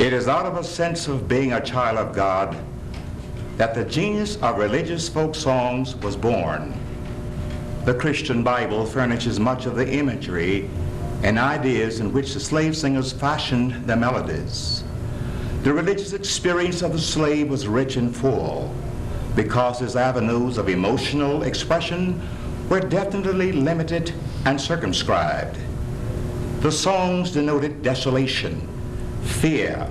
It is out of a sense of being a child of God that the genius of religious folk songs was born. The Christian Bible furnishes much of the imagery and ideas in which the slave singers fashioned their melodies. The religious experience of the slave was rich and full because his avenues of emotional expression were definitely limited and circumscribed. The songs denoted desolation, fear,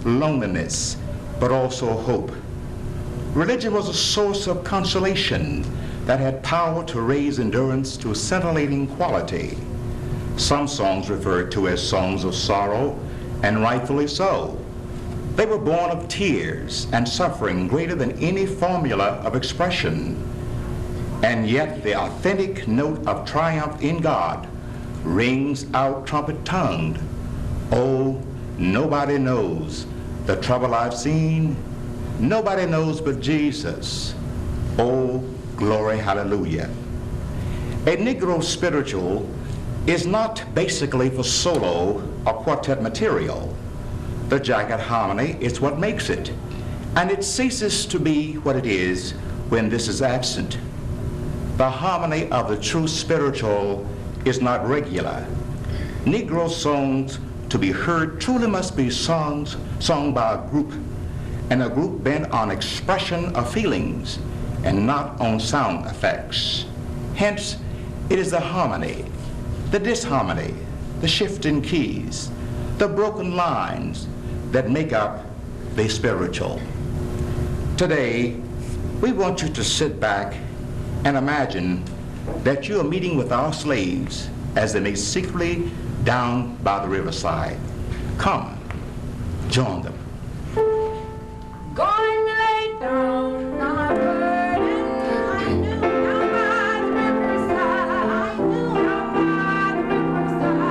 loneliness, but also hope. Religion was a source of consolation that had power to raise endurance to a scintillating quality. Some songs referred to as songs of sorrow, and rightfully so. They were born of tears and suffering greater than any formula of expression. And yet the authentic note of triumph in God rings out trumpet-tongued. Oh, nobody knows the trouble I've seen. Nobody knows but Jesus. Oh, glory, hallelujah. A Negro spiritual is not basically for solo or quartet material. The jagged harmony is what makes it, and it ceases to be what it is when this is absent. The harmony of the true spiritual is not regular. Negro songs to be heard truly must be sung by a group, and a group bent on expression of feelings and not on sound effects. Hence, it is the harmony, the disharmony, the shift in keys, the broken lines that make up the spiritual. Today, we want you to sit back and imagine that you are meeting with our slaves as they may secretly down by the riverside. Come, join them. Going to lay down my burden. I knew down by the riverside. I knew down by the riverside. I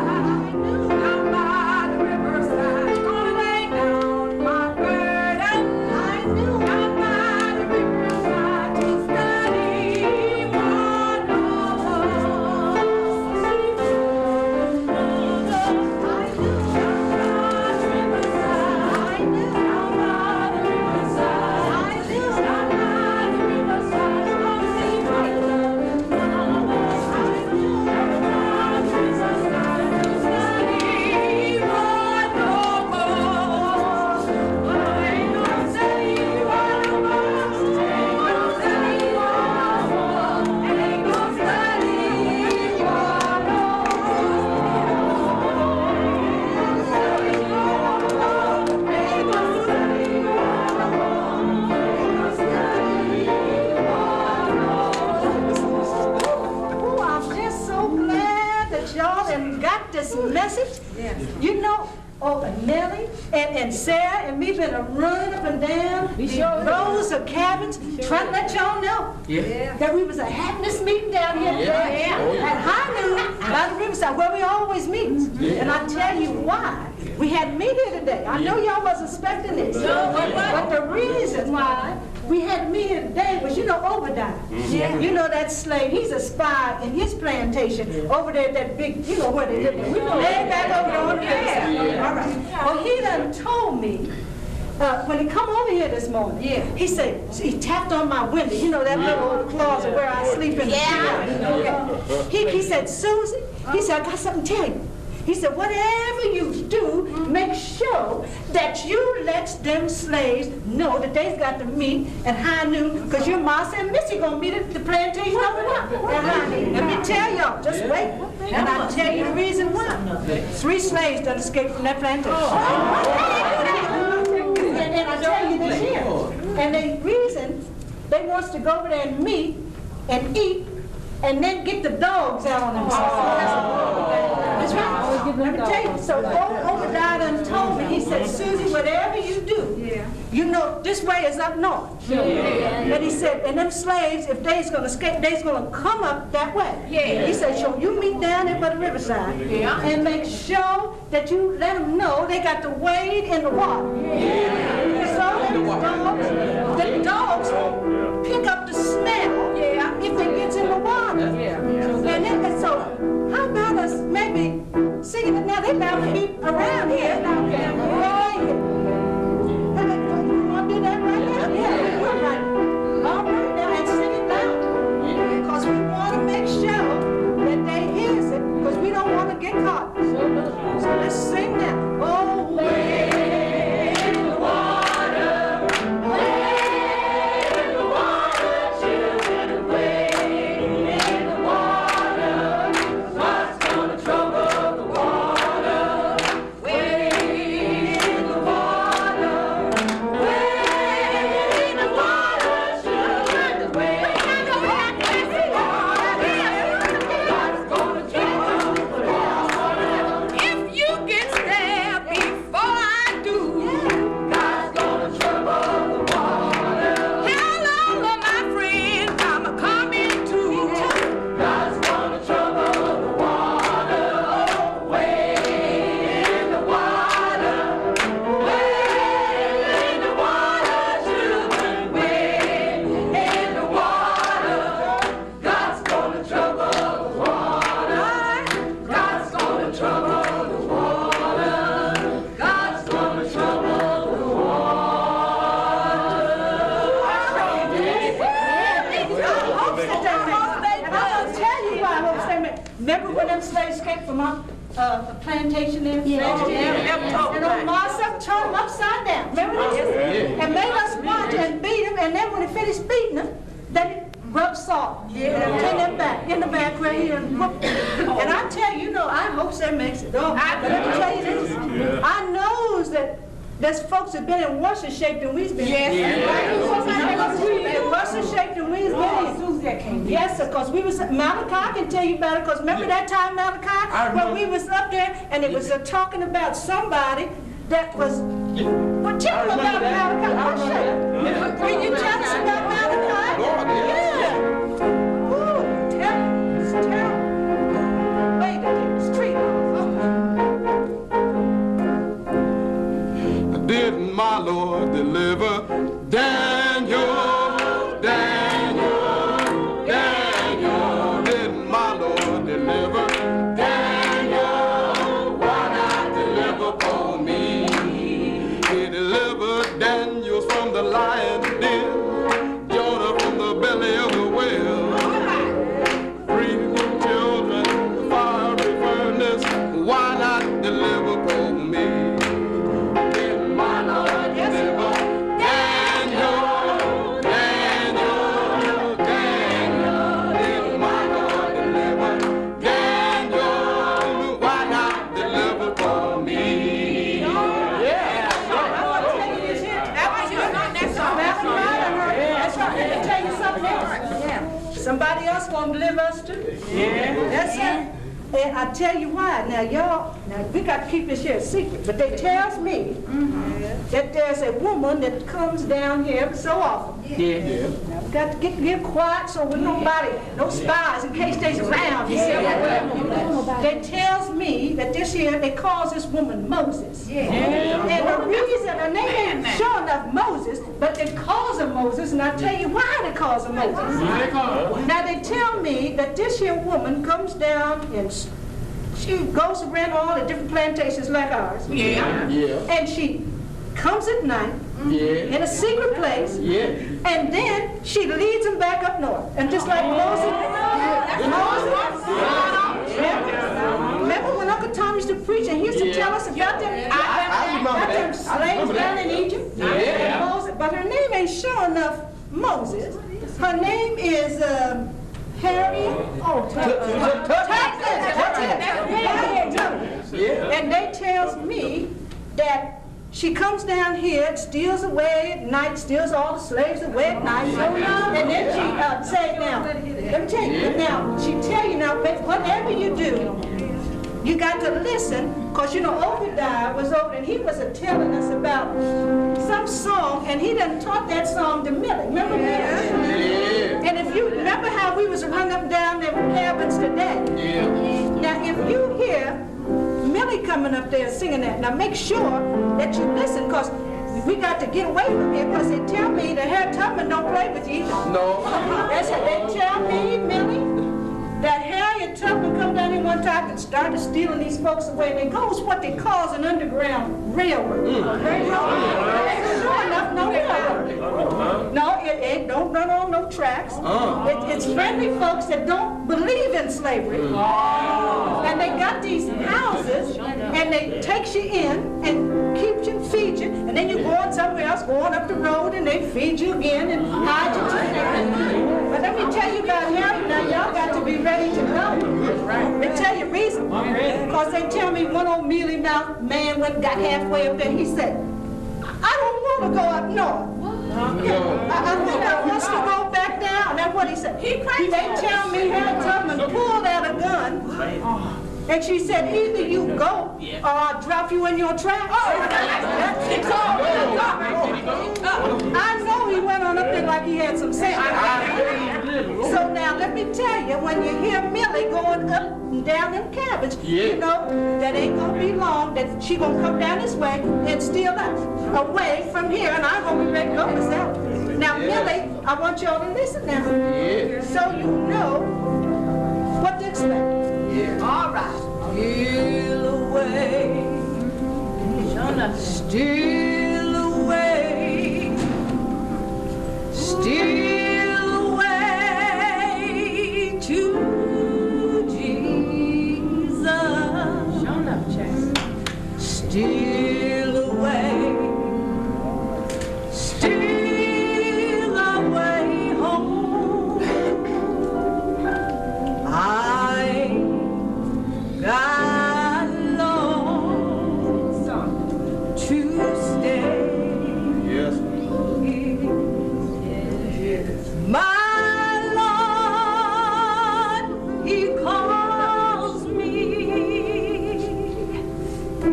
knew down by the riverside. Gonna lay down my burden. I knew down by the riverside to study one of us. I knew down by the riverside. I knew down by the riverside. I knew down by the riverside. Gonna see my love in one of us. I knew down by the riverside to study one of us. But ain't gonna study one of us. Ain't gonna study one of us. Ain't gonna study one Oh, I'm just so glad that y'all done got this message. You know, and Nellie and Sarah and me been running up and down these rows of cabins trying to let y'all know that we was having this meeting down here today at high noon by the riverside where we always meet. And I tell you why. We had to meet here today. I know y'all was expecting this. But the reason why we had to meet here today was, you know, Obadiah. You know that slave, he's a spy in his plantation over there at that big, you know where they live. We know way back over there on the riverside. All right. Well, he done told me, when he come over here this morning, he said, he tapped on my window, you know, that little old closet where I sleep in the okay. He said, Susie, he said, I got something to tell you. He said, whatever you do, make sure that you let them slaves know that they've got to meet at high noon, because your ma and Missy gonna meet at the plantation over there at high noon. Let me tell y'all, just wait, and I'll tell you the reason why. 3 slaves done escaped from that plantation. And I'll tell you this here. And the reason they wants to go over there and meet and eat and then get the dogs out on themselves. That's right. Let me tell you. So Obadiah done told me, he said, Susie, whatever you do, you know, this way is up north. But he said, and them slaves, if they's gonna escape, they's gonna come up that way. He said, so you meet down there by the riverside and make sure that you let them know they got to wade in the water. So the dogs pick up the smell if they get in the water. And then, so how about us maybe singing it now? They about to be around here. came from our plantation there. And on Martha turned them upside down. Remember this? And made us watch and beat them. And then when he finished beating them, then rub salt. Take them back in the back where he and I tell you, I hope that makes it. But let me tell you this. I knows that there's folks that been in worse shape than we've been. In worse shape than we've been. Yes, sir, because we was, Malachi can tell you about it, because remember that time, Malachi, when we was up there and it was talking about somebody that was, well, tell them about Malachi. Can you tell us about Malachi? Yeah. Ooh, it's terrible. Wait a minute, street. Didn't my Lord deliver Daniel, Daniel, Daniel? Didn't my Lord deliver Daniel? Why not deliver for me? He delivered Daniel from the lion's den, Jonah from the belly of the whale, freed children, the fiery furnace. Why not deliver for me? Somebody else gonna deliver us too. Yeah. That's it. And I tell you why. Now y'all, we got to keep this here a secret, but they tells me that there's a woman that comes down here so often. Yeah. Now we got to get quiet so with nobody, no spies in case they's around. They tells me that this year they calls this woman Moses. Yeah. And the reason, and they ain't sure enough Moses, but they calls her Moses, and I'll tell you why they calls her Moses. Now they tell me that this here woman comes down and she goes around all the different plantations like ours. Yeah. And she comes at night in a secret place. Yeah. And then she leads them back up north. And just like Moses. Remember when Uncle Tom used to preach and he used to tell us about them slaves down in Egypt? Yeah. Moses, but her name ain't sure enough Moses. Her name is Harriet. And they tells me that she comes down here, steals away at night, steals all the slaves away at night. And then she say now, let me tell you, now, she tell you now, whatever you do, you got to listen, because Obadiah was over and he was telling us about some song, and he done taught that song to Millie. Remember that? Yeah. And if you remember how we was run up down them cabins today. Yeah. Now if you hear Millie coming up there singing that, now make sure that you listen, because we got to get away from here, because they tell me that Harry Tubman don't play with you. No. That's what they tell me, Millie. That Harriet Tubman come down here one time and started stealing these folks away. And it goes what they call an underground railroad. Sure enough, no railroad. No, it don't run on no tracks. It's friendly folks that don't believe in slavery. And they got these houses, and they takes you in and keeps you, feed you, and then you go on somewhere else, going up the road, and they feed you again and hide you to. But let me tell you about Harriet. Now y'all got to be ready to know. They tell you reason. Because they tell me one old mealy-mouthed man went and got halfway up there. He said, I don't want to go up north. I think I want to go back down. That's what he said. They tell me Harriet Tubman pulled out a gun. And she said, either you go or I'll drop you in your tracks. I know he went on up there like he had some sense. So now let me tell you, when you hear Millie going up and down them cabins, you know that ain't going to be long, that she going to come down this way and steal us away from here, and I'm going to be ready to go myself. Now, Millie, I want y'all to listen now. So you know what to expect. All right. Steal away. Steal away. Steal away to Jesus. Steal away, steal away home. I got long to stay. Yes. My Lord, He calls me.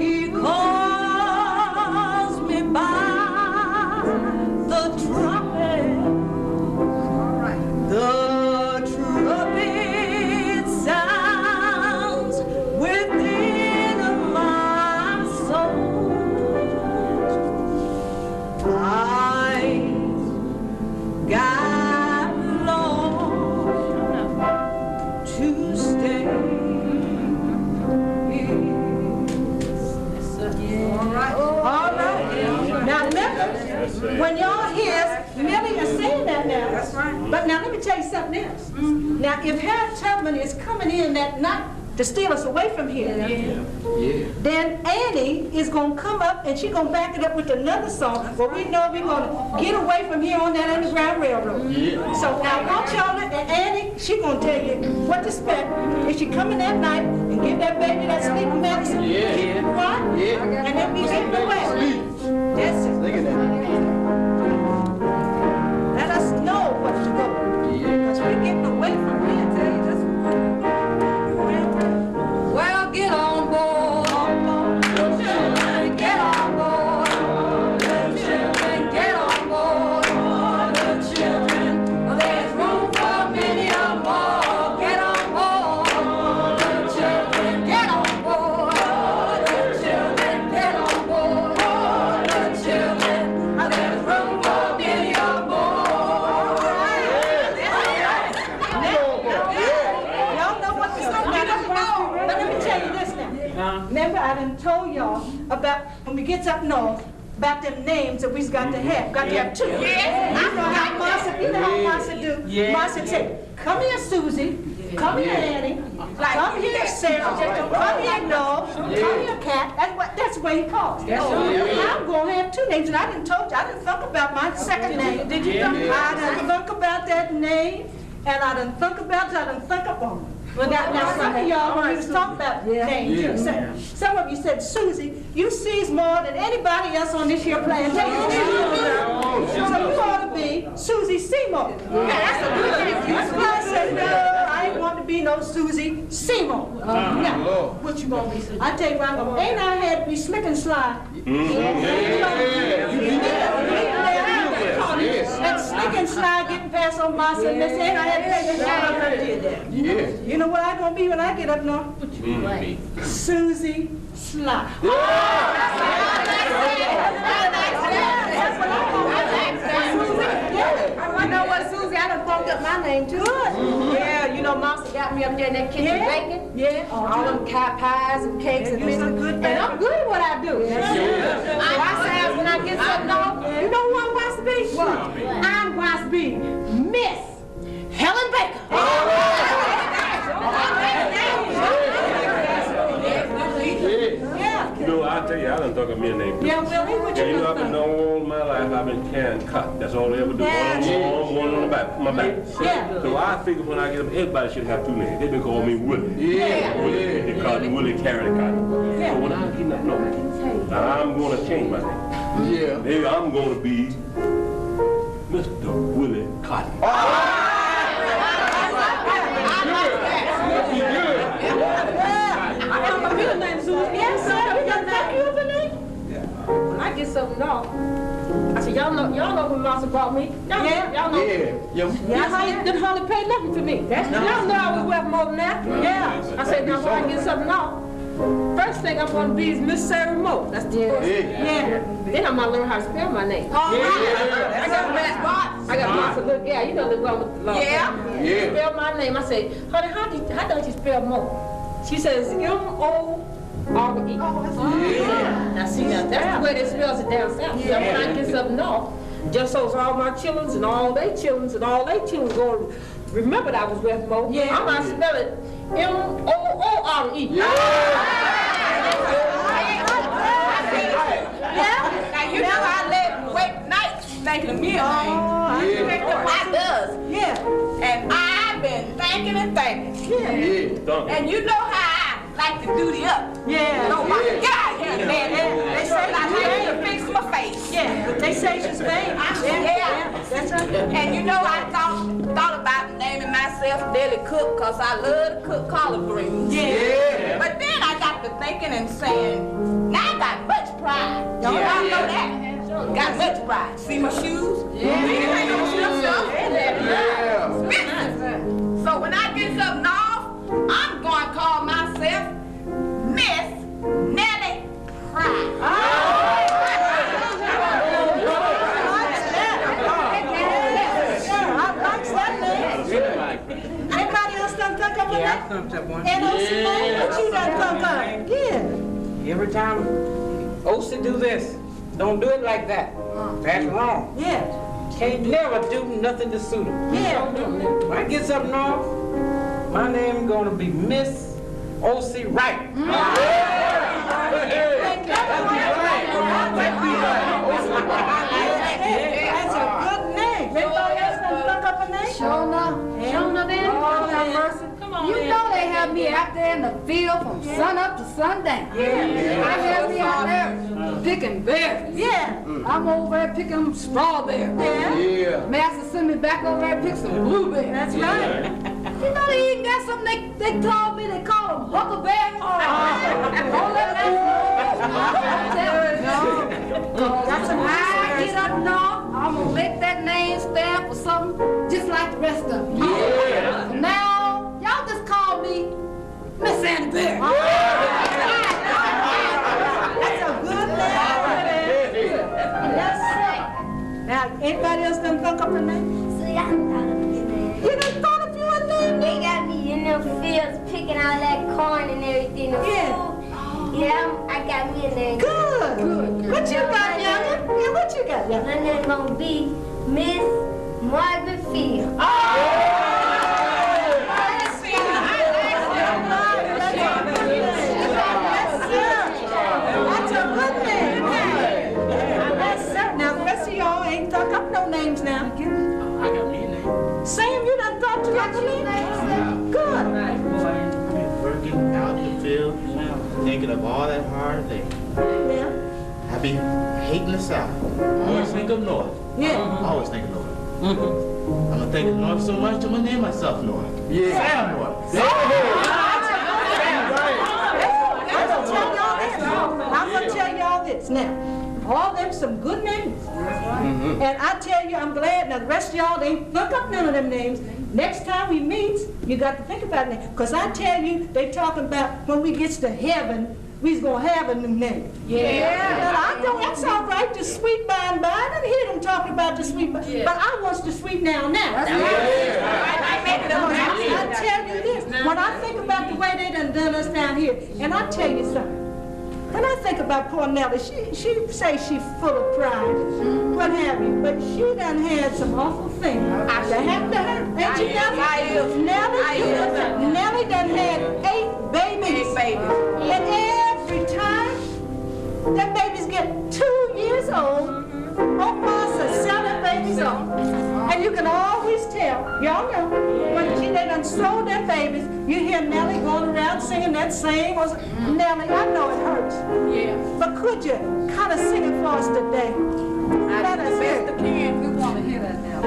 He calls me by the trumpet. The trumpet sounds within my soul. I got long to stay. All right. Now remember, when y'all hear Millie is saying that now. That's right. But now let me tell you something else. Now if Harriet Tubman is coming in that night to steal us away from here, then Annie is going to come up and she's going to back it up with another song where we know we're going to get away from here on that Underground Railroad. So now I want y'all to, and Annie, she's going to tell you what to expect if she come in that night and give that baby that sleeping medicine, keep it quiet, and then we get away. That's it. Look at that. Let us know what to go. Because we're getting away from here, tell you this. Well, get on board. Little children, get on board. Little children, get on board. Little children, there's room for many more. Get on board. Little children, get on board. Little children, get on board. Little children, there's room for many more. Y'all know what to say. But let me tell you this now. Remember, I done told y'all about when we get up north about them names that we've got to have. Got to have two. I know how Marcia, you know how Marcia do. Marcia say, come here, Susie. Come here, Annie. Come here, Sarah. Come here, dog. Come here, cat. That's the way he calls. I'm going to have two names, and I didn't told you. I didn't think about my second name. Did you? I didn't think about that name, and I didn't think about it. I didn't think about it. Well, now some of y'all, when we was talking about names, some of you said, Susie, you sees more than anybody else on this here plantation. So you ought to be Susie Seymour. That's a good thing. That's why I said, no, I ain't want to be no Susie Seymour. Now, what you gonna be, Susie? I tell you what I'm gonna be. Ain't I had to be slick and slide? And slick and slide getting past on Marcia and Miss Ann, I had to take this job and did that. You know what I'm going to be when I get up north? What you gonna be? Susie Sly. That's what I'm going to be. You know what, Susie, I done funked up my name too. Yeah, you know, Marcia got me up there in that kitchen baking. All them pies and cakes and things. And I'm good at what I do. So I say when I get something off, you know who I'm supposed to be? What? I'm supposed to be Miss Helen Baker. You know, I tell you, I done thought of me a name. Yeah, Willie, what you you know, I've been all my life, I've been carrying cotton. That's all I ever do. One on the back, my back. So I figure when I get up, everybody should have two names. They've been calling me Willie. Willie, they call me Willie carrying cotton. So when I get up north, I'm going to change my name. Maybe I'm going to be Mr. Willie Cotton. When I get something off, I said, y'all know who Marcia brought me? Y'all know. I didn't hardly pay nothing to me. Y'all know I was worth more than that. I said, now when I get something off, first thing I'm going to be is Miss Sarah Moe. That's the first thing. Then I'm going to learn how to spell my name. I got lots of little gal. You know the one with the long spell my name. I say, honey, how don't you spell Moe? She says M-O-R-E. Now see, that's the way they spells it down south. When I get something off, just so all my children and all they children going to remember that I was with Moe. I'm going to spell it M-O-O-R-E. thinking of me. I does. Yeah. And I've been thinking and thinking. Yeah. And you know how I like to do the up. Yeah. Nobody get out here, man. They say I like to fix my face. Yeah, but they say she's vain. Yeah. That's right. And you know, I thought about naming myself Deli Cook because I love to cook collard greens. Yeah. But then I got to thinking and saying, now I got much pride. Y'all know that. Got much pride. See my shoes? Yeah. So when I get something off, I'm going to call myself Miss Nellie Pride. Anybody else done think of Yeah, I thumped up one. And what you done think of? Yeah. Every time OC do this, don't do it like that. That's wrong. Yeah. Can't never do nothing to suit him. Yeah. When I get something off, my name gonna be Miss OC Wright. That's a good name. Anybody else done think up a name? Sure enough, Annie. Oh, have mercy. You know they have me out there in the field from sun up to sundown. Yeah. I have me out there picking berries. Yeah. I'm over there picking strawberries. Yeah. Master sent me back over there to pick some blueberries. That's right. You know they even got something they call them huckleberries. Don't let them That's a I get up north, I'm gonna make that name stand for something just like the rest of them. Yeah. So now, y'all just call me Miss Annie Berry. That's a good name. Yes, sir. Now, anybody else done think up a name? So y'all thought of me, man. You done thought of you a name? They got me in them fields picking out that corn and everything. The Yeah. food. Yeah, I got me a name. Good. What you got, Youngin? Yeah, what you got, Youngin? My name gonna be Miss Margaret Field. That's a good name. Yes, sir. Now, the rest of y'all ain't thought up no names now. I got me a name. Sam, you done thought you got the name? Good. I've been working out in the field, thinking of all that hard labor. Yeah. I be hating the South. Always think of North. Yeah. Always think of North. I'm gonna think of North so much, I'm gonna name myself North. Sam North. I'm gonna tell y'all this now. All them some good names. And I tell you, I'm glad. Now the rest of y'all ain't look up none of them names. Next time we meet, you got to think about it. Because I tell you, they talking about when we gets to heaven, we's gonna have a new name. Yeah. But I don't. That's all right. The sweet by and by. I didn't hear them talking about the sweet, but I wants the sweet now. That's right. I tell you this. When I think about the way they done us down here, and I tell you something. When I think about poor Nellie, she say she full of pride, what have you, but she done had some awful things that happened to her. Ain't you, Nellie? Nellie done had 8 babies. And every time them babies get 2 years old, almost a 7 babies old. And you can always tell, y'all know, when they done sold their babies, you hear Nellie going around singing that same. Nellie, I know it hurts. Yeah. But could you kind of sing it for us today? Let us hear it. We want to hear that now.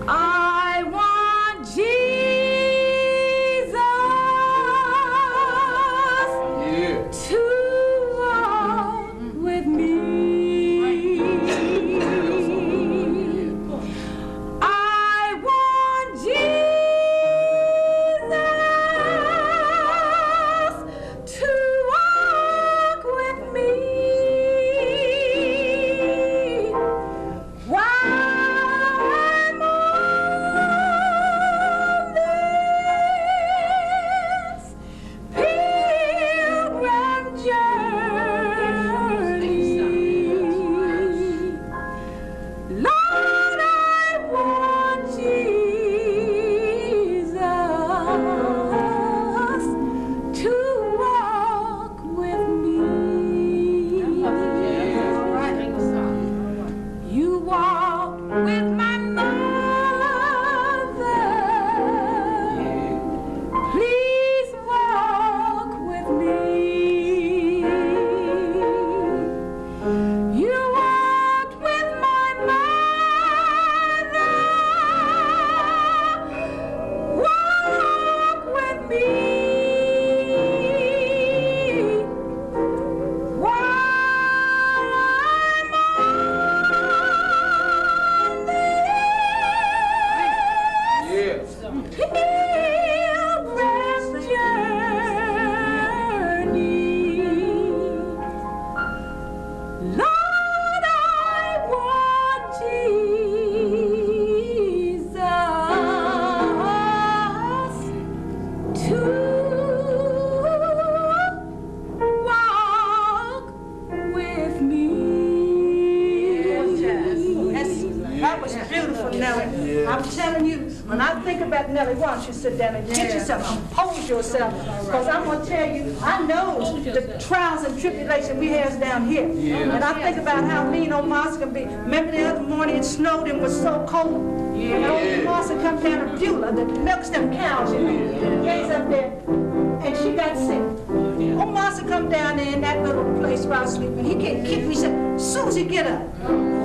I want Jesus to walk with me. I want Jesus to walk with me. think about, Nellie, why don't you sit down and get yourself, compose yourself. Because I'm going to tell you, I know the trials and tribulation we have down here. And I think about how mean old Martha can be. Remember the other morning it snowed and was so cold? And old Martha come down to Beulah that milks them cows, you know. Lays up there, and she got sick. Old Martha come down there in that little place where I was sleeping. He can't kick me. He said, Susie, get up.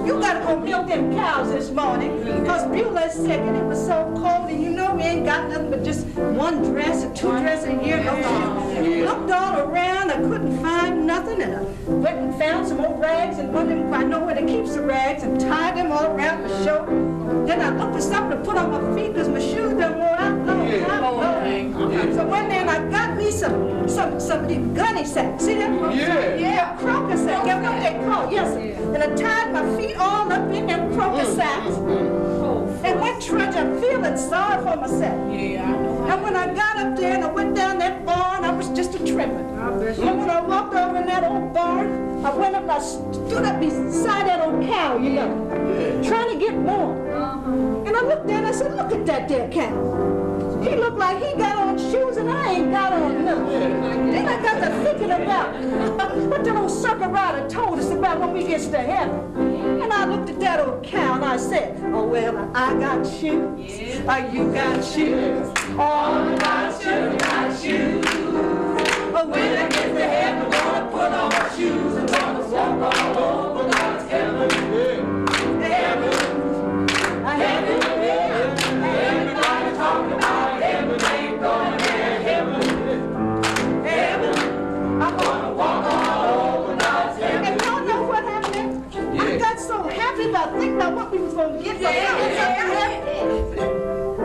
You got to go milk them cows this morning because Beulah is sick and it was so cold. And you know we ain't got nothing but just one dress or two dresses a year. Looked all around. I couldn't find nothing. And I went and found some old rags and one of them, I know where to keep the rags, and tied them all around my shoulder. Then I looked for something to put on my feet because my shoes done wore out. So one day I got me some of these gunny sacks. See that? Yeah, crocus sacks. That's what they call. Yes. And I tied my feet all up in them crocus sacks. And went trudging, feeling sorry for myself. And when I got up there and I went down that barn, I was just a trembling. And when I walked over in that old barn, I went up and I stood up beside that old cow, you know, trying to get warm. And I looked there and I said, look at that there cow. He looked like he got on shoes and I ain't got on nothing. Then I got to thinking about what that old circuit rider told us about when we get to heaven. And I looked at that old cow and I said, oh, well, I got shoes. You got shoes. All of my children got shoes. But when I get to heaven, I'm gonna put on my shoes and gonna walk all over God's heaven. Heaven. Everybody talking about heaven, ain't going there. Heaven. I'm gonna walk all over God's heaven. And y'all know what happened? I got so happy about thinking about what we was gonna get from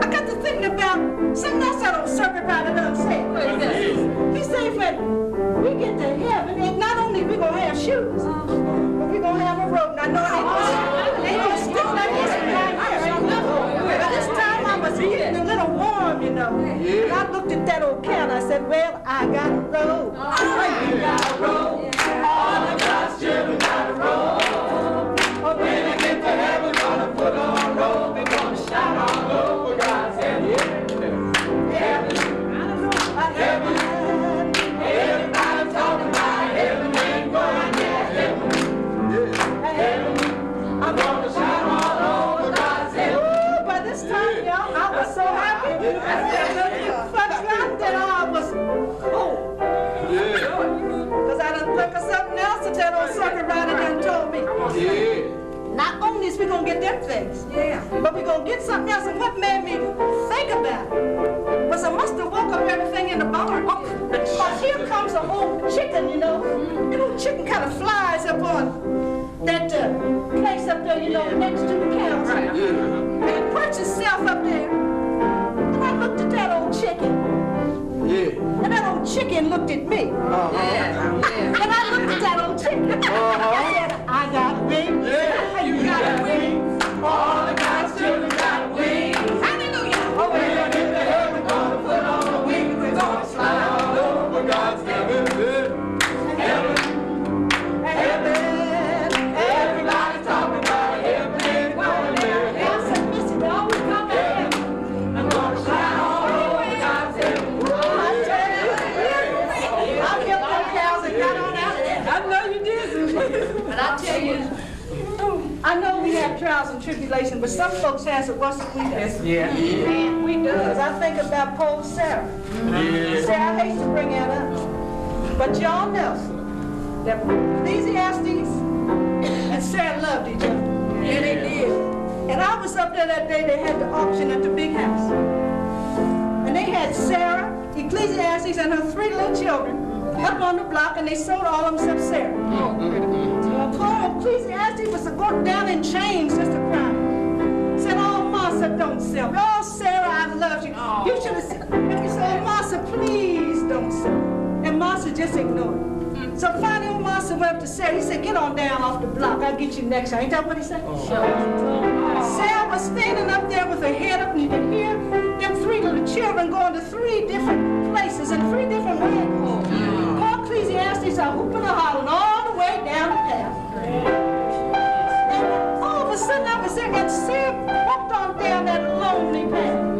I got to thinking about something else that old circuit rider done said. He said when we get to heaven, and not only we gonna have shoes, but we gonna have a robe. Now, I know they gonna stick like this behind here. But this time I was getting a little warm, you know. And I looked at that old cow and I said, well, I got a robe. You got a robe. All of God's children got a robe. But when I get to heaven, gonna put on a robe and gonna shout all over God's heaven. Heaven. Heaven. Everybody talking about heaven, ain't going there. Heaven. Heaven. I'm gonna shout all over God's heaven. Ooh, by this time, y'all, I was so happy. I was cold. Because I done think of something else that that old circuit rider done told me. Not only is we gonna get them things, but we gonna get something else. And what made me think about it was I must have woke up everything in the barn. Because here comes a whole chicken, you know. That old chicken kind of flies up on that place up there, you know, next to the cows. And it puts itself up there. And I looked at that old chicken. And that old chicken looked at me. And I looked at that old chicken. I said, I got wings. You got wings. All of God's children got wings. Hallelujah. Oh, when I get to heaven, we're gonna put on the wings. We're gonna fly all over God's heaven. Heaven. Heaven. Everybody talking about heaven. Ain't going there. Heaven. Listen, they always come to heaven. I'm gonna fly all over God's heaven. I killed them cows and got on out of there. I know you did. But I tell you, I know we have trials and tribulations, but some folks has it worse than we do. We do. Because I think about poor Sarah. Sarah, I hate to bring that up. But y'all know that Ecclesiastes and Sarah loved each other. Yeah, they did. And I was up there that day, they had the auction at the big house. And they had Sarah, Ecclesiastes, and her 3 little children up on the block, and they sold all of them except Sarah. Poor Ecclesiastes was going down in chains just to cry. Said, oh, Martha, don't sell. Oh, Sarah, I love you. You should have said, and we said, oh, Martha, please don't sell. And Martha just ignored it. So finally, old Martha went up to Sarah. He said, get on down off the block. I'll get you next time. Ain't that what he said? Sarah was standing up there with her head up, and you can hear them 3 little children going to 3 different places in 3 different ways. Poor Ecclesiastes are whooping and hollering all the way down the path. And all of a sudden, I was there, and Sarah walked on down that lonely path.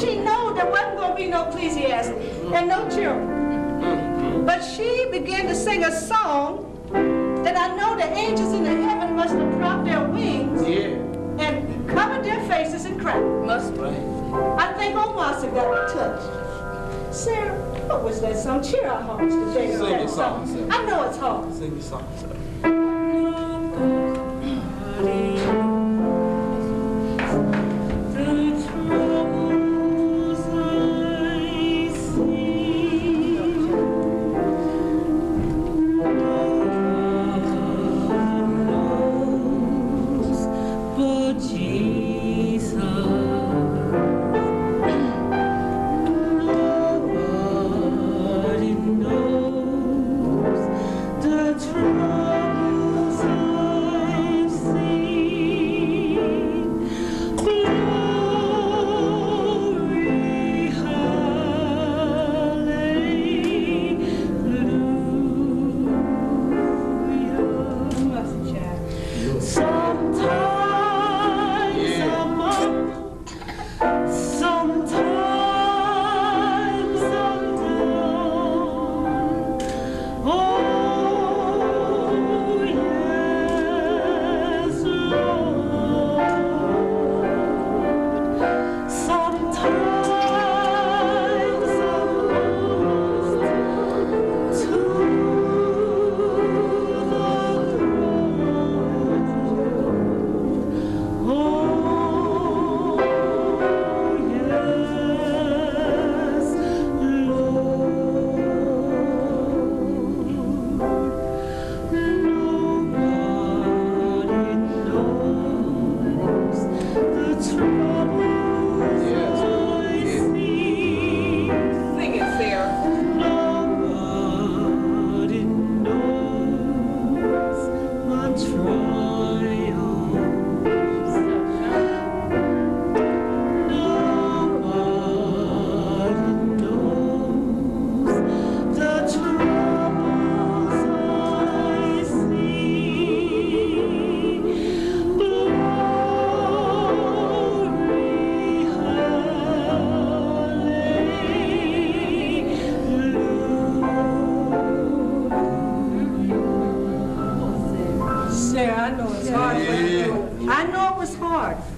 She knew there wasn't going to be no Ecclesiastes and no children. But she began to sing a song that I know the angels in the heaven must have dropped their wings and covered their faces and cried. Must be. I think old Master got touched. Sarah, what was that song? Cheer our hearts today. Sing your song, Sarah. I know it's hard. Sing your song, Sarah.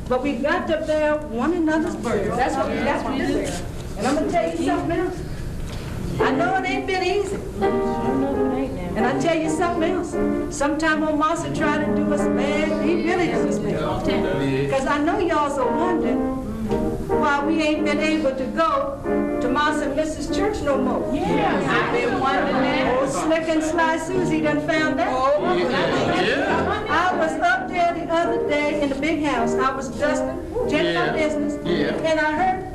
But we got to bear one another's burdens. That's what we do. And I'm going to tell you something else. I know it ain't been easy. And I tell you something else. Sometime old Master tried to do us bad. He really did us bad. Because I know y'all's are wondering why we ain't been able to go to Master and Mrs. Church no more. Yeah, I've been wondering that. Old Slick and Sly Susie done found out. I was up there the other day in the big house. I was dusting, general business, and I heard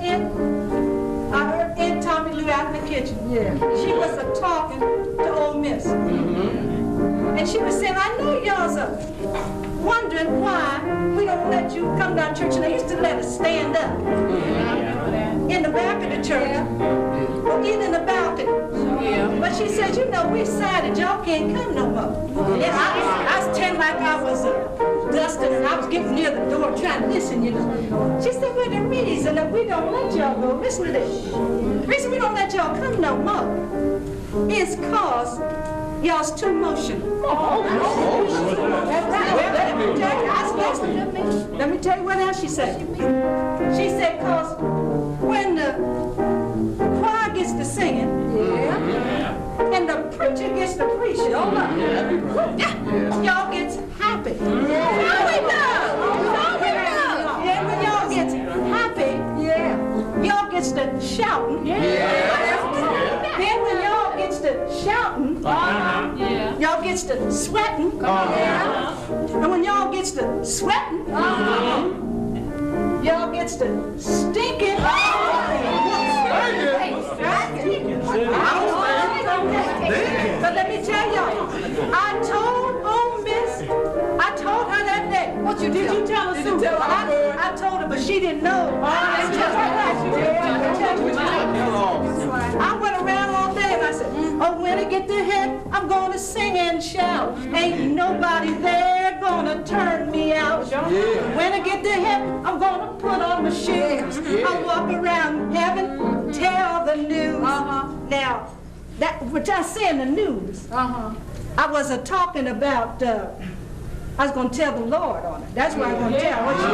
Aunt Tommy Lou out in the kitchen. She was talking to old Miss. And she was saying, I know y'all's are wondering why we don't let you come down to church. And they used to let us stand up in the back of the church, or even in the balcony. But she said, you know, we decided y'all can't come no more. And I was telling like I was dusting, and I was getting near the door trying to listen, you know. She said, well, the reason that we don't let y'all go, listen to this. The reason we don't let y'all come no more is cause y'all's too emotional. Let me tell you what else she said. She said, cause when the choir gets to singing, and the preacher gets to preaching, y'all gets happy. And when y'all gets happy, y'all gets to shouting. Then when y'all gets to shouting, y'all gets to sweating. And when y'all gets to sweating, y'all gets to stinking. But let me tell y'all, I told old Miss, I told her that day. What you did? You tell her, Sue? I told her, but she didn't know. I went around all day and I said, oh, when I get to heaven, I'm going to sing and shout. Ain't nobody there gonna turn me out. When I get to heaven, I'm gonna put on my shoes. I'll walk around heaven, tell the news. Now, that which I say in the news, I was talking about, I was going to tell the Lord on it. That's what I'm going to tell. What you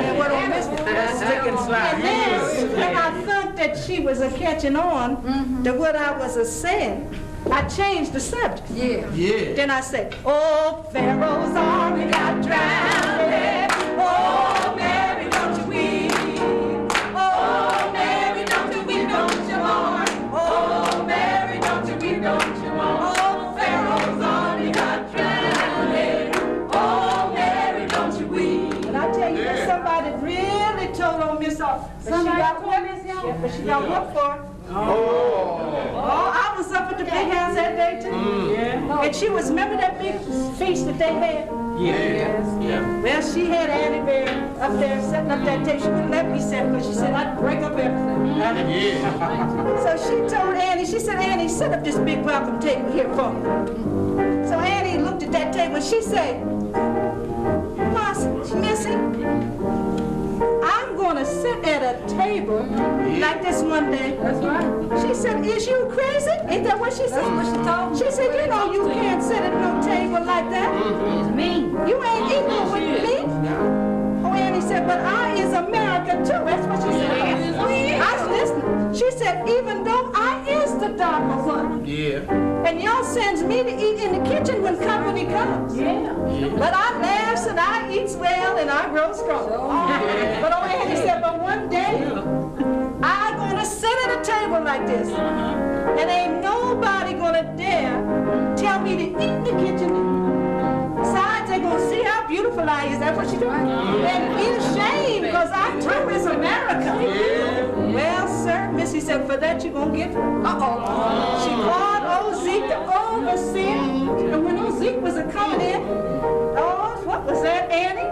and what on this stick and slide. And then, when I thought that she was catching on to what I was saying, I changed the subject. Then I said, oh, Pharaoh's army got drowned. Oh, Mary, don't you weep. Oh, Mary, don't you weep, don't you mourn. Oh, Mary, don't you weep, don't you mourn. Oh, Pharaoh's army got drowned. Oh, Mary, don't you weep. And I tell you that somebody really told on Miss Off. Somebody told Miss Young. Yeah, but she got work for her. Oh, I was up at the big house that day too. And she was, remember that big feast that they had? Well, she had Annie Bear up there setting up that table. She wouldn't let me set because she said I'd break up everything. So she told Annie, she said, Annie, set up this big welcome table here for me. So Annie looked at that table and she said, Missy, I'm going to sit at a table like this one day. That's right. She said, is you crazy? Ain't that what she said? That's what she told me. She said, you know you can't sit at no table like that. It's me. You ain't equal with me. Oh, Annie said, but I is America too. That's what she said. I was listening. She said, even though I is the darker one. And y'all sends me to eat in the kitchen when company comes. But I laughs and I eats well and I grow strong. But oh, Annie said, but one day I'm gonna sit at a table like this, and ain't nobody gonna dare tell me to eat in the kitchen. Besides, they gonna see how beautiful I is. That's what she doing. And be ashamed, because I too is America. Well, sir, Missy said, for that you gonna get. She called old Zeke the overseer, and when old Zeke was coming in, oh, what was that, Annie?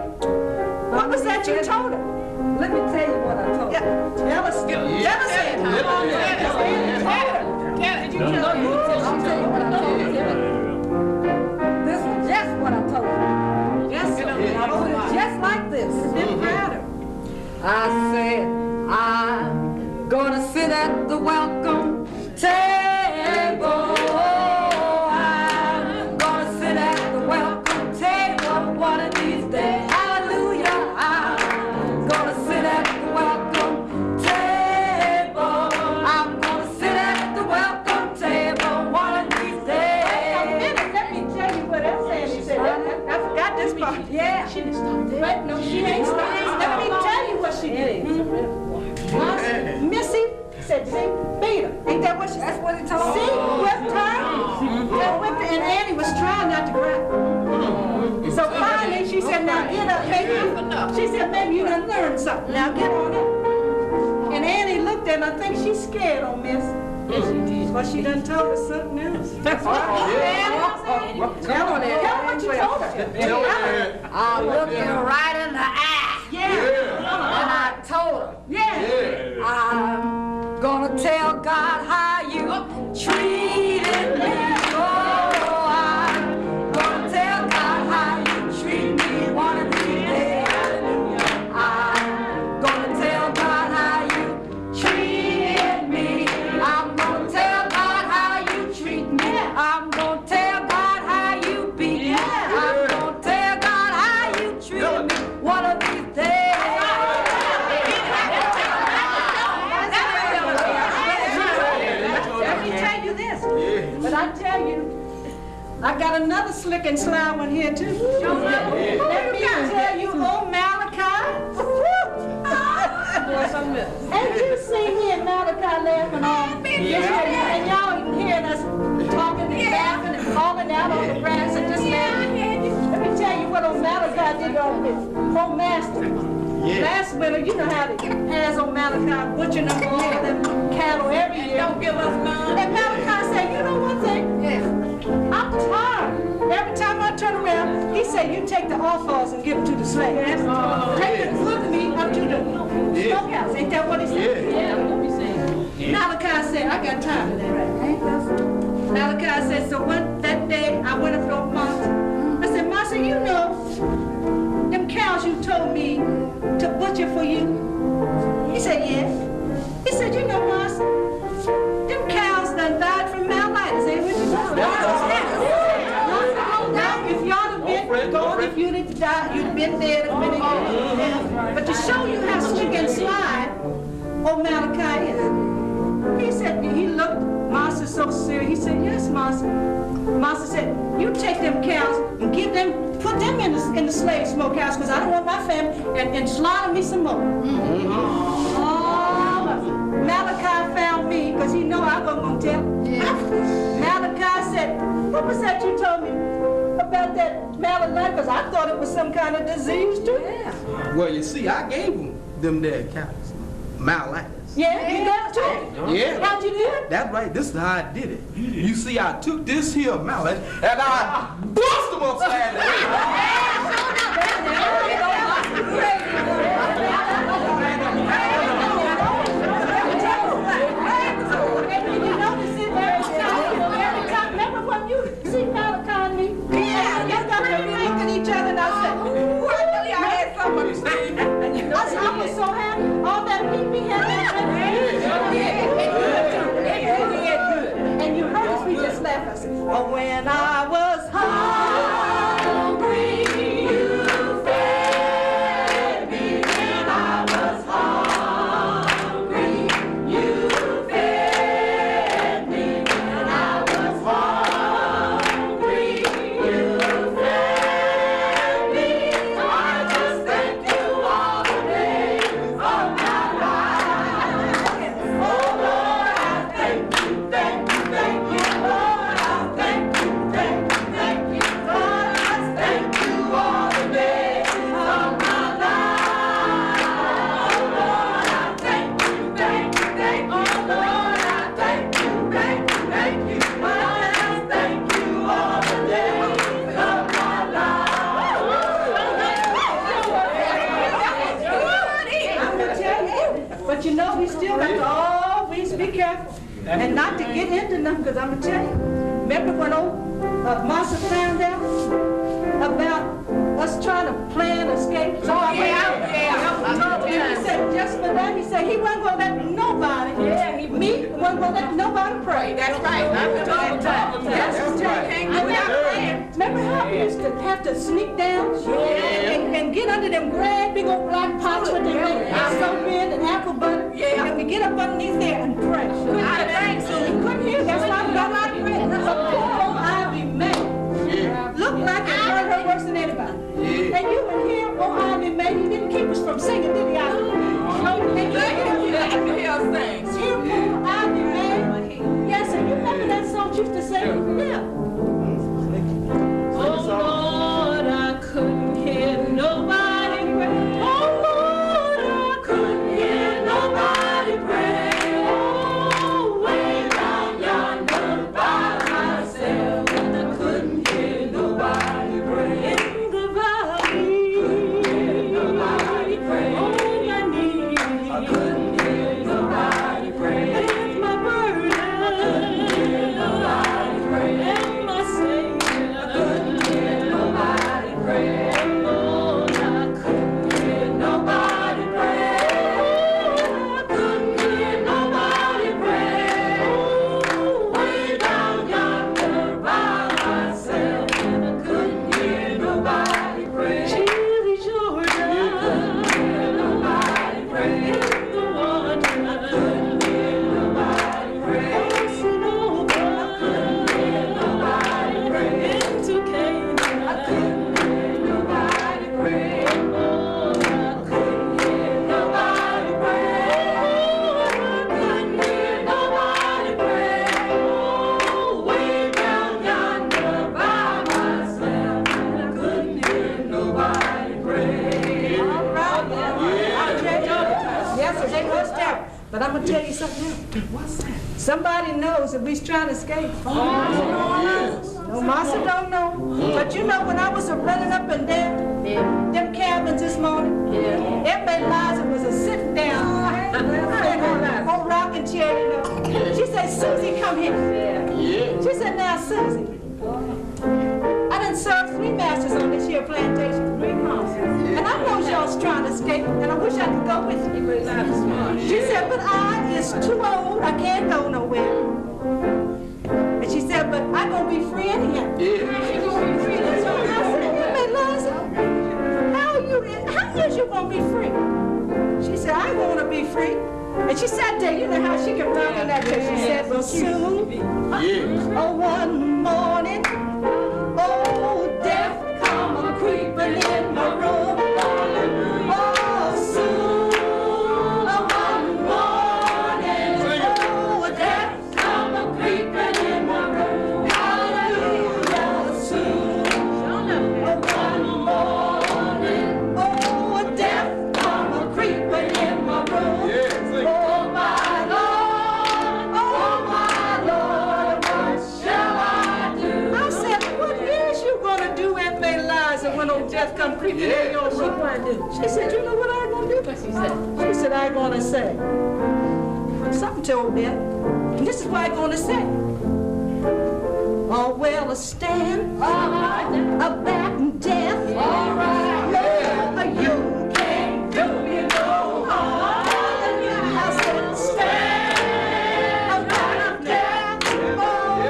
What was that you told her? Let me tell you what I told her. Tell us. Tell us. Did you tell her? I'll tell you what I told her. This is just what I told her. Just like this. I said, I'm gonna sit at the welcome table. I'm gonna sit at the welcome table one of these days. Hallelujah. I'm gonna sit at the welcome table. I'm gonna sit at the welcome table one of these days. Wait a minute, let me tell you what else Annie said. I forgot this part. Yeah. She didn't stop there. But no, she ain't stopped. Let me tell you what she did. Missy said, see, beat her. Ain't that what she, that's what he told me. See, whipped her. And Annie was trying not to cry. So finally she said, now get up, baby. She said, maybe you done learned something. Now get on up. And Annie looked at her, I think she's scared on Miss. But she done told her something else. That's what tell her what you told her. I looked her right in the eye. And I told her. I'm gonna tell God how you treated me. Oh, I'm gonna tell God how you treat me one of these days. I'm gonna tell God how you treated me. I'm gonna tell God how you treat me. I'm gonna tell God how you beat me. I'm gonna tell God how you treat me one of these days. But I tell you, I got another slick and sly one here too. Let me tell you, old Malachi. Ain't you seen me and Malachi laughing on? And y'all hearing us talking and laughing and falling out on the grass and just laughing. Let me tell you what old Malachi did on this. Old Master. Last winter, you know how the has on Malachi butchering them all them cattle every year. Don't give us none. And Malachi said, you know one thing? I'm tired. Every time I turn around, he said, you take the offals and give them to the slaves. Take the good meat up to the smokehouse. Ain't that what he said? Malachi said, I got time for that. Malachi said, so that day I went up to Martha. I said, Martha, you know, butcher for you? He said, yes. He said, you know, Master, them cows done died from malnitis, ain't what you know? Now, if y'all have been gone, if you'd have died, you'd have been dead a minute ago. But to show you how slick and slide old Malachi is, he said, he looked, Master so serious, he said, yes, Master. Master said, you take them cows and give them, put them in the slave smokehouse, because I don't want my family, and slaughter me some more. Malachi found me, because he know I wasn't going to tell. Yeah. Malachi said, what was that you told me about that malalitis? Because I thought it was some kind of disease, too. Yeah. Well, you see, I gave them their cows malalitis. Yeah, you got too? Yeah. How'd you do it? That's right, this is how I did it. You see, I took this here mallet and I bust them upside the head. I was so happy. All that meat we had and you heard us, we just left us. Oh, when I was hungry, you fed me. When I was hungry, you fed me. When I was hungry, you fed me. I just thank you all the days of my life. Oh Lord, I thank you, thank you, thank you, Lord. I thank you, thank you, thank you, Lord. I just thank you all the days of my life. Oh Lord, I thank you, thank you, thank you, Lord. I thank you, thank you, thank you. I just thank you all the days of my life. I'm gonna tell you, but you know we still got to always be careful and not to get into nothing, because I'm gonna tell you. Remember when old Master found out about us trying to plan escape? So he said just for that, he said he wasn't gonna let nobody, me wasn't gonna let nobody pray. That's right. That's right. Remember how we used to have to sneak down and get under them grand big old black pots with the soap in and apple butter, and we get up underneath there and pray. We couldn't hear. That's why we got a lot of prayer. A poor old Ivy Mae looked like it hurt her worse than anybody. And you would hear old Ivy Mae. He didn't keep us from singing, did he? Hear poor Ivy Mae. Yes, and you remember that song you used to sing? Yeah. Oh Lord, I couldn't hear nobody pray. Oh Lord, I couldn't hear nobody pray. Oh, way down yonder by myself, and I couldn't hear nobody pray. In the valley, couldn't hear nobody pray. On my knees, I couldn't hear nobody pray. And my burden, I couldn't hear nobody pray. And my Savior, I couldn't hear nobody pray. Lord, I couldn't hear nobody pray. I couldn't hear nobody pray. Oh, way down yonder by myself, and I couldn't hear nobody pray. Chilly Jordan, couldn't hear nobody pray. In the water, I couldn't hear nobody pray. Crossing over, I couldn't hear nobody pray. Into Canaan, I couldn't hear nobody pray. Oh, I couldn't hear nobody pray. I couldn't hear nobody pray. Oh, way down yonder by myself, and I couldn't hear nobody pray. All right, I'll tell you. Yes, sir, they was terrible. But I'm gonna tell you something else. What's that? Somebody knows that we's trying to escape. No, Master don't know. But you know, when I was running up and down them cabins this morning, everybody Liza was sitting down on rocking chair, you know. She said, Susie, come here. She said, now, Susie, I done served 3 masters on this here plantation, 3 months. And I know y'all girls trying to escape, and I wish I could go with you. She said, but I is too old. I can't go nowhere. And she said, but I'm going to be free anyhow. Yeah. She's going to be free. That's what I said. Hey, Liza, how is you going to be free? She said, I want to be free. And she sat there, you know how she can rock in that chair. She said, well, soon, one morning, death come a-creeping in my room. Soon, one morning, death come a-creeping in my room. Hallelujah, soon, one morning, death come a-creeping in my room. When old death come creeping in your room. She said, you know what I'm going to do? What she said? She said, I'm going to say something to old death. And this is what I'm going to say. Oh, well, a stand, a back and death. All right. Yeah. You can't do me no harm. I said, stand, a back and death. Oh,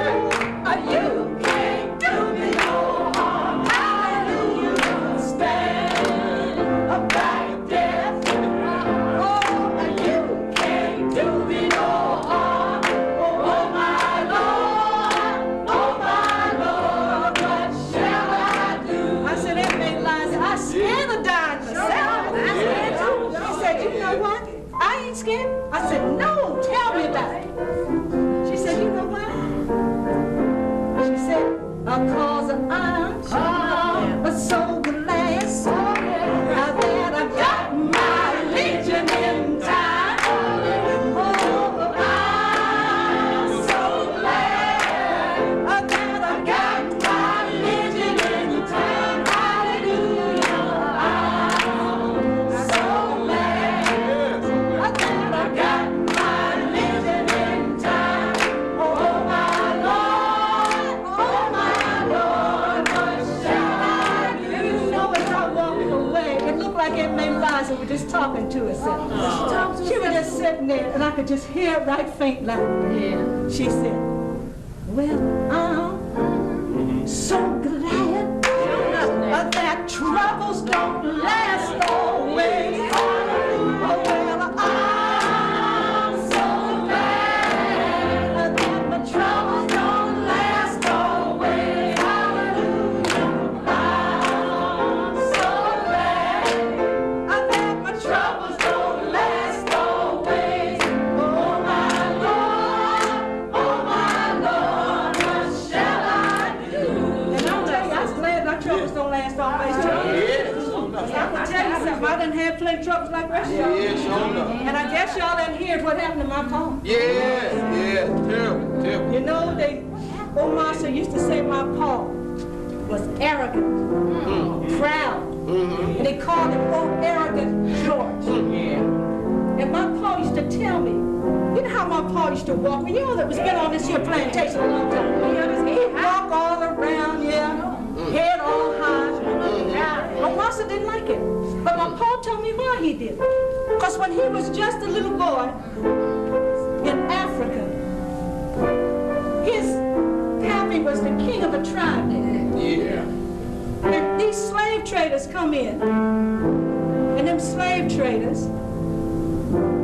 you can't do me no harm. I said, no, tell me about it. She said, you know what? She said, cause I'm so glad that I got my religion in time. Oh, I'm so glad that I got my religion in time. Hallelujah. I'm so glad that I got my religion in time. Oh my Lord, what shall I do? You know, as I walked away, it looked like Aunt May Liza was just talking to herself. She was just sitting there, and I could just hear it right faint like, she said, well, I'm so glad that troubles don't last always. Oh, well, I'm so glad that my troubles don't last always. Hallelujah. I'm so glad that my troubles don't last always. Oh my Lord, what shall I do? And I'll tell you, I was glad my troubles don't last always. I can tell you something, I done had plenty of troubles like that. And I guess y'all didn't hear what happened to my pa. Terrible. You know, old master used to say my pa was arrogant, proud, and they called him old arrogant George. And my pa used to tell me, you know how my pa used to walk? You know that was been on this here plantation a long time. He'd walk all around, head all high. My master didn't like it. But my pa told me why he did it. Because when he was just a little boy in Africa, his pappy was the king of a tribe there. And these slave traders come in, and them slave traders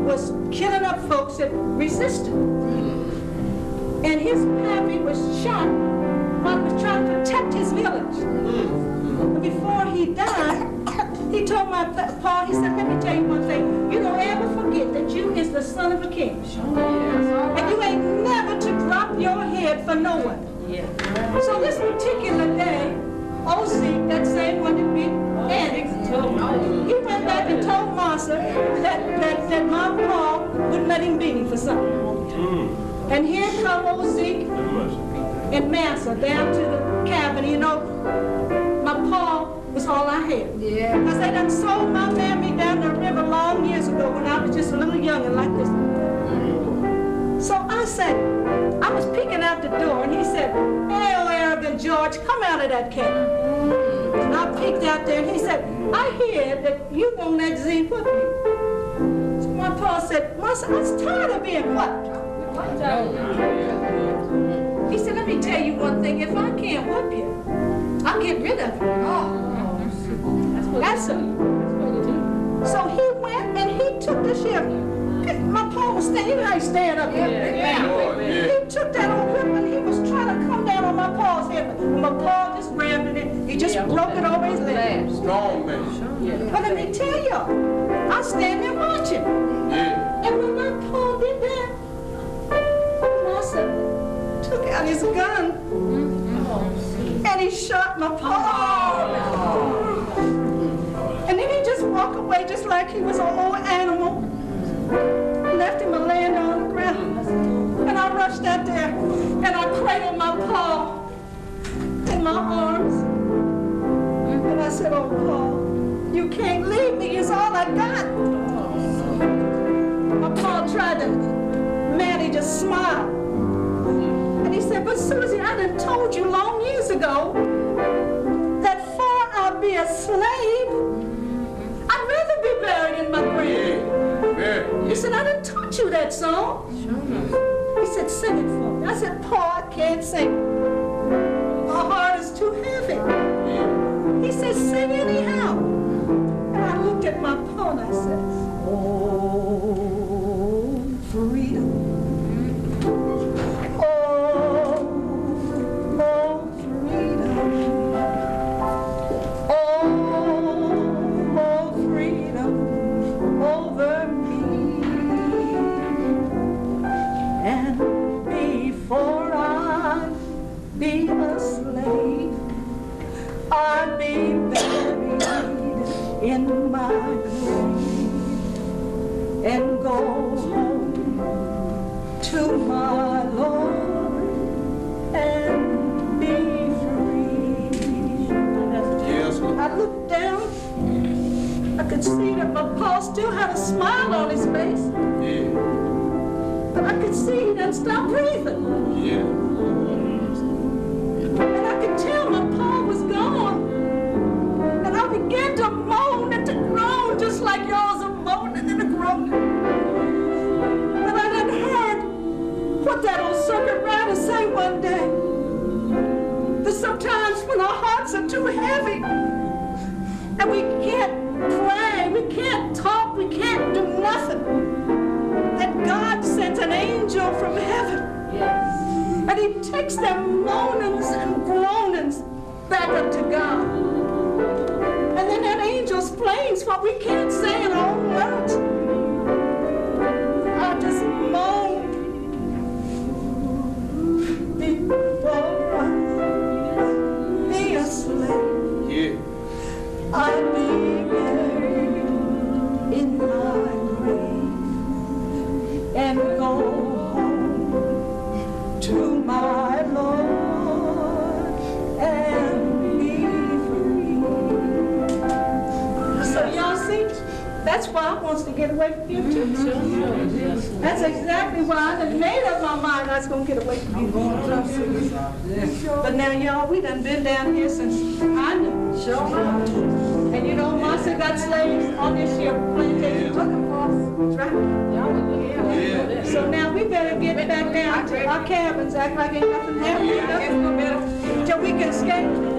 was killing up folks that resisted. And his pappy was shot while he was trying to protect his village. But before he died, he told my pa, he said, let me tell you one thing. You don't ever forget that you is the son of a king. And you ain't never to drop your head for no one. So this particular day, O.C., that same one that beat Annie, he went back and told Massa that my pa wouldn't let him beat him for something. And here come O.C. and Massa down to the cabin. You know, my pa was all I had. Because they done sold my family down the river long years ago when I was just a little younger like this. So I said, I was peeking out the door, and he said, hey, oh, arrogant George, come out of that cabin. And I I peeked out there and he said, I hear that you won't let Z whip you. So my pa said, Marcia, I was tired of being whipped. He said, let me tell you one thing, if I can't whip you, I'll get rid of you. That's it. So he went and he took this here. My pa was standing, you know how he stand up here. He took that old whip and he was trying to come down on my pa's head. And my pa just grabbed it, he just broke it over his leg. Strong man. But let me tell y'all, I stand there watching. And when my pa did that, Marcia took out his gun and he shot my pa. And then he just walked away just like he was an old animal. Left him laying on the ground. And I rushed out there and I cradled my paw in my arms. And I said, oh, Pa, you can't leave me. It's all I got. My pa tried to manage a smile. And he said, but Susie, I done told you long years ago that before I'll be a slave, I'd rather be buried in my grave. He said, I done taught you that song. He said, sing it for me. I said, Pa, I can't sing. My heart is too heavy. He said, sing anyhow. And I looked at my pa and I said, oh, freedom. Be a slave, I'd be buried in my grave and go home to my Lord and be free. Yes. I looked down, I could see that my pa still had a smile on his face. Yeah. But I could see he didn't stop breathing. Yeah. And I could tell my pa was gone. And I began to moan and to groan just like y'all's are moaning and a groaning. But I done heard what that old circuit rider say one day. That sometimes when our hearts are too heavy and we can't pray, we can't talk, we can't do nothing, that God sends an angel from heaven. Yes. And he takes their moanings and groanings back up to God. And then that angel explains what we can't say in our own words. I just moaned before I be a slave. Yeah. I'd be buried in my grave and go to my Lord and be free. So y'all see, that's why I wants to get away from you too. That's exactly why I made up my mind I was going to get away from you. But now y'all, we done been down here since I knew. And you know, Marcia got slaves on this here plantation. That's right. So now we better get back down to our cabins, act like ain't nothing happening, till we can escape.